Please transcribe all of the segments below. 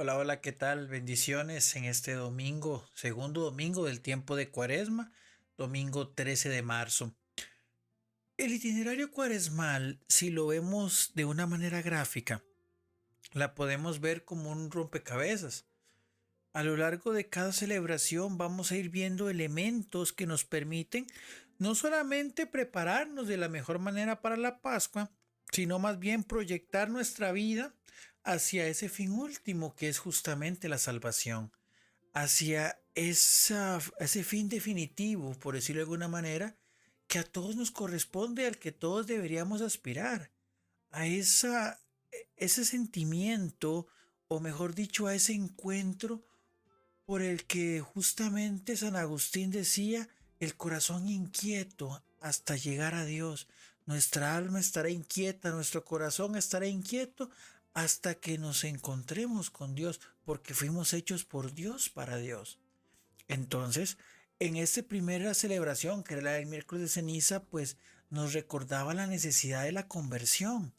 Hola, hola, ¿qué tal? Bendiciones en este domingo, segundo domingo del tiempo de Cuaresma, domingo 13 de marzo. El itinerario cuaresmal, si lo vemos de una manera gráfica, la podemos ver como un rompecabezas. A lo largo de cada celebración vamos a ir viendo elementos que nos permiten no solamente prepararnos de la mejor manera para la Pascua, sino más bien proyectar nuestra vida hacia ese fin último que es justamente la salvación, hacia ese fin definitivo, por decirlo de alguna manera, que a todos nos corresponde, al que todos deberíamos aspirar, a ese sentimiento, o mejor dicho, a ese encuentro por el que justamente San Agustín decía, el corazón inquieto hasta llegar a Dios. Nuestra alma estará inquieta, nuestro corazón estará inquieto hasta que nos encontremos con Dios, porque fuimos hechos por Dios para Dios. Entonces, en esta primera celebración, que era la del miércoles de ceniza, pues nos recordaba la necesidad de la conversión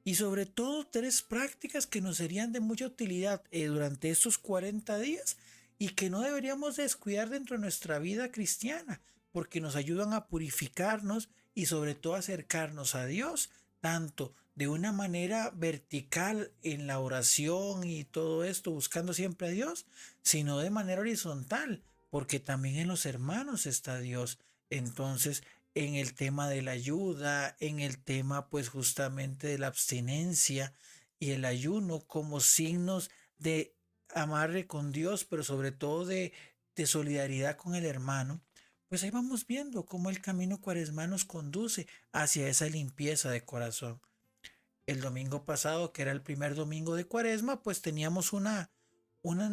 y sobre todo tres prácticas que nos serían de mucha utilidad durante estos 40 días y que no deberíamos descuidar dentro de nuestra vida cristiana, porque nos ayudan a purificarnos y sobre todo a acercarnos a Dios, tanto de una manera vertical en la oración y todo esto, buscando siempre a Dios, sino de manera horizontal, porque también en los hermanos está Dios. Entonces, en el tema de la ayuda, en el tema pues justamente de la abstinencia y el ayuno como signos de amarre con Dios, pero sobre todo de solidaridad con el hermano, pues ahí vamos viendo cómo el camino cuaresma nos conduce hacia esa limpieza de corazón. El domingo pasado, que era el primer domingo de Cuaresma, pues teníamos un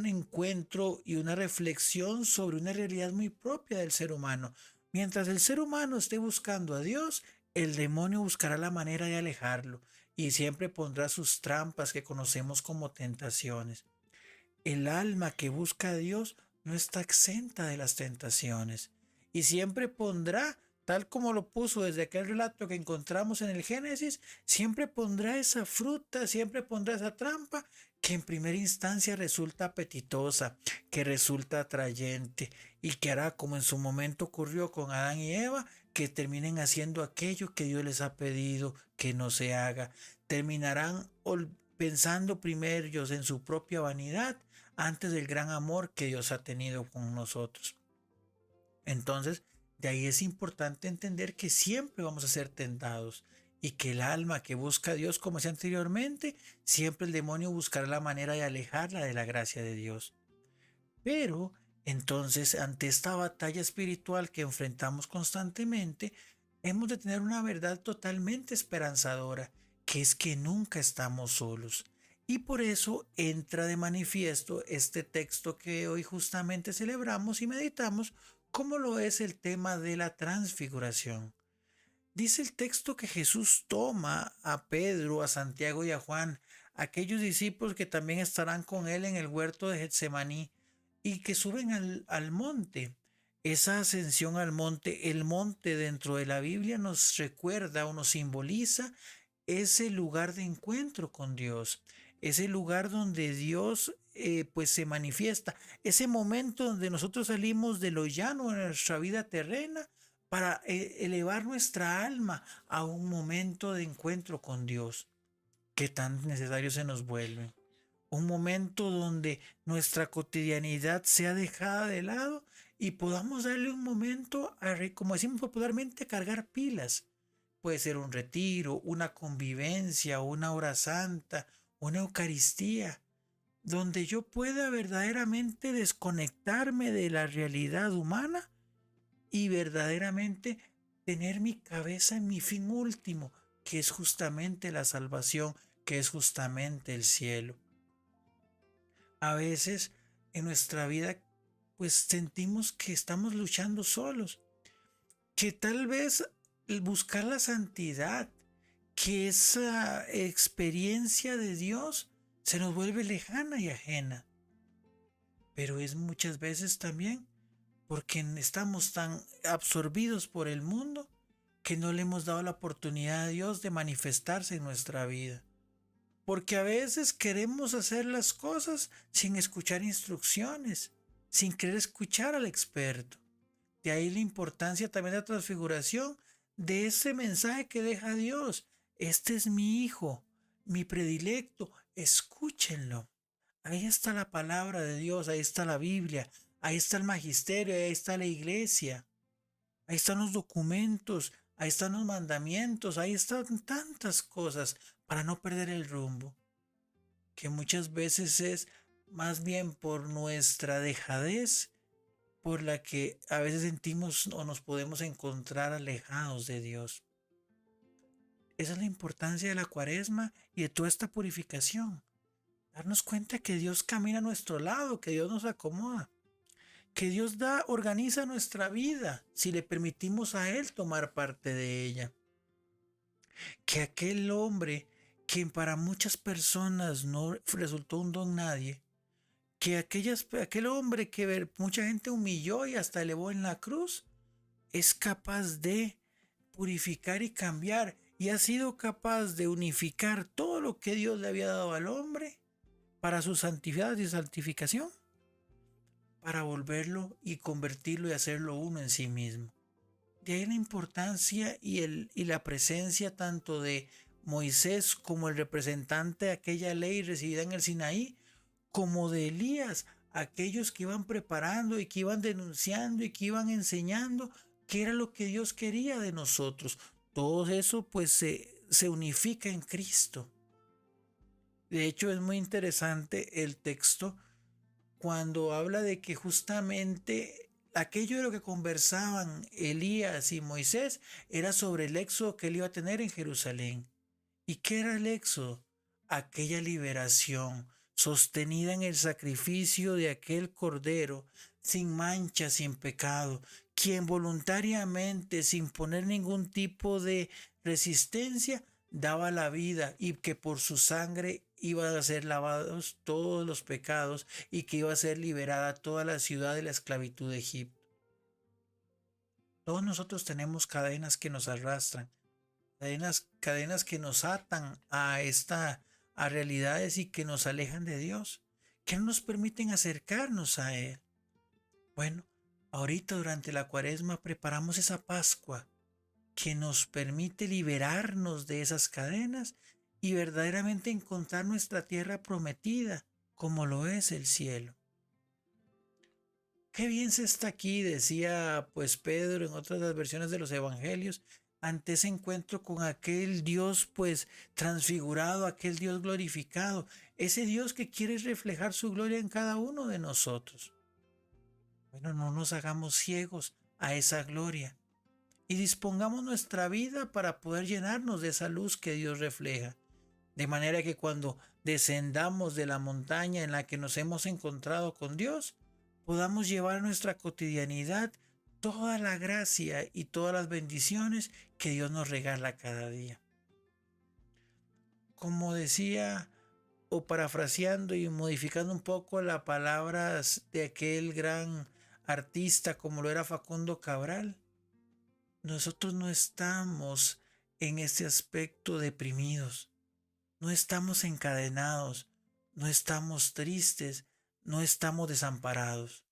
encuentro y una reflexión sobre una realidad muy propia del ser humano. Mientras el ser humano esté buscando a Dios, el demonio buscará la manera de alejarlo y siempre pondrá sus trampas que conocemos como tentaciones. El alma que busca a Dios no está exenta de las tentaciones y siempre pondrá, tal como lo puso desde aquel relato que encontramos en el Génesis, siempre pondrá esa fruta, siempre pondrá esa trampa que en primera instancia resulta apetitosa, que resulta atrayente y que hará como en su momento ocurrió con Adán y Eva, que terminen haciendo aquello que Dios les ha pedido que no se haga. Terminarán pensando primero ellos en su propia vanidad antes del gran amor que Dios ha tenido con nosotros. Entonces, de ahí es importante entender que siempre vamos a ser tentados y que el alma que busca a Dios, como decía anteriormente, siempre el demonio buscará la manera de alejarla de la gracia de Dios. Pero entonces, ante esta batalla espiritual que enfrentamos constantemente, hemos de tener una verdad totalmente esperanzadora, que es que nunca estamos solos. Y por eso entra de manifiesto este texto que hoy justamente celebramos y meditamos, como lo es el tema de la transfiguración. Dice el texto que Jesús toma a Pedro, a Santiago y a Juan, aquellos discípulos que también estarán con él en el huerto de Getsemaní, y que suben al monte. Esa ascensión al monte, el monte dentro de la Biblia nos recuerda o nos simboliza ese lugar de encuentro con Dios, ese lugar donde Dios pues se manifiesta, ese momento donde nosotros salimos de lo llano en nuestra vida terrena para elevar nuestra alma a un momento de encuentro con Dios que tan necesario se nos vuelve. Un momento donde nuestra cotidianidad sea dejada de lado y podamos darle un momento, como decimos popularmente, cargar pilas. Puede ser un retiro, una convivencia, una hora santa, una Eucaristía, donde yo pueda verdaderamente desconectarme de la realidad humana y verdaderamente tener mi cabeza en mi fin último, que es justamente la salvación, que es justamente el cielo. A veces en nuestra vida pues sentimos que estamos luchando solos, que tal vez el buscar la santidad, que esa experiencia de Dios se nos vuelve lejana y ajena, pero es muchas veces también porque estamos tan absorbidos por el mundo que no le hemos dado la oportunidad a Dios de manifestarse en nuestra vida. porque a veces queremos hacer las cosas sin escuchar instrucciones, sin querer escuchar al experto. De ahí la importancia también de la transfiguración, de ese mensaje que deja Dios. Este es mi hijo, mi predilecto, escúchenlo. Ahí está la palabra de Dios, ahí está la Biblia, ahí está el magisterio, ahí está la iglesia, ahí están los documentos, ahí están los mandamientos, ahí están tantas cosas para no perder el rumbo, que muchas veces es más bien por nuestra dejadez por la que a veces sentimos o nos podemos encontrar alejados de Dios. Esa es la importancia de la cuaresma y de toda esta purificación. Darnos cuenta que Dios camina a nuestro lado, que Dios nos acomoda, que Dios organiza nuestra vida si le permitimos a Él tomar parte de ella. Que aquel hombre que para muchas personas no resultó un don nadie, que aquel hombre que mucha gente humilló y hasta elevó en la cruz, es capaz de purificar y cambiar y ha sido capaz de unificar todo lo que Dios le había dado al hombre para su santidad y santificación, para volverlo y convertirlo y hacerlo uno en sí mismo. De ahí la importancia y la presencia tanto de Moisés como el representante de aquella ley recibida en el Sinaí, como de Elías, aquellos que iban preparando y que iban denunciando y que iban enseñando qué era lo que Dios quería de nosotros. Todo eso pues se unifica en Cristo. De hecho es muy interesante el texto cuando habla de que justamente aquello de lo que conversaban Elías y Moisés era sobre el éxodo que él iba a tener en Jerusalén. ¿Y qué era el éxodo? Aquella liberación sostenida en el sacrificio de aquel cordero, sin mancha, sin pecado, quien voluntariamente, sin poner ningún tipo de resistencia, daba la vida y que por su sangre iban a ser lavados todos los pecados y que iba a ser liberada toda la ciudad de la esclavitud de Egipto. Todos nosotros tenemos cadenas que nos arrastran, cadenas que nos atan a realidades y que nos alejan de Dios, que no nos permiten acercarnos a Él. Bueno, ahorita durante la cuaresma preparamos esa Pascua que nos permite liberarnos de esas cadenas y verdaderamente encontrar nuestra tierra prometida, como lo es el cielo. Qué bien se está aquí, decía pues Pedro en otras de las versiones de los evangelios, ante ese encuentro con aquel Dios pues transfigurado, aquel Dios glorificado, ese Dios que quiere reflejar su gloria en cada uno de nosotros. Bueno, no nos hagamos ciegos a esa gloria y dispongamos nuestra vida para poder llenarnos de esa luz que Dios refleja. De manera que cuando descendamos de la montaña en la que nos hemos encontrado con Dios, podamos llevar a nuestra cotidianidad toda la gracia y todas las bendiciones que Dios nos regala cada día. Como decía, o parafraseando y modificando un poco las palabras de aquel gran artista como lo era Facundo Cabral, nosotros no estamos en este aspecto deprimidos. No estamos encadenados, no estamos tristes, no estamos desamparados.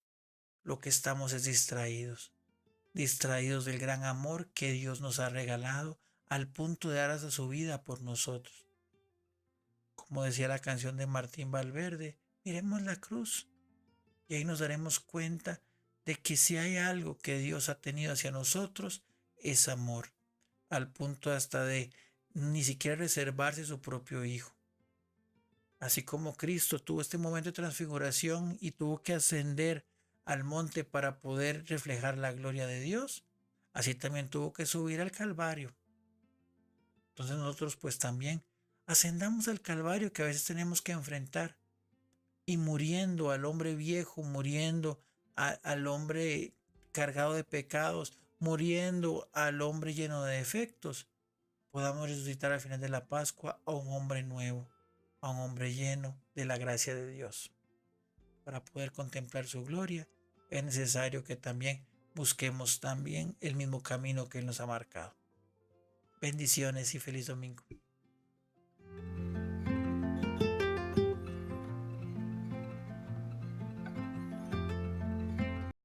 Lo que estamos es distraídos, distraídos del gran amor que Dios nos ha regalado al punto de dar hasta su vida por nosotros. Como decía la canción de Martín Valverde, miremos la cruz y ahí nos daremos cuenta de que si hay algo que Dios ha tenido hacia nosotros, es amor, al punto hasta de ni siquiera reservarse su propio Hijo. Así como Cristo tuvo este momento de transfiguración y tuvo que ascender al monte para poder reflejar la gloria de Dios, así también tuvo que subir al Calvario. Entonces nosotros pues también ascendamos al Calvario que a veces tenemos que enfrentar y muriendo al hombre viejo, muriendo al hombre cargado de pecados, muriendo al hombre lleno de defectos, podamos resucitar al final de la Pascua a un hombre nuevo, a un hombre lleno de la gracia de Dios. Para poder contemplar su gloria, es necesario que también busquemos también el mismo camino que Él nos ha marcado. Bendiciones y feliz domingo.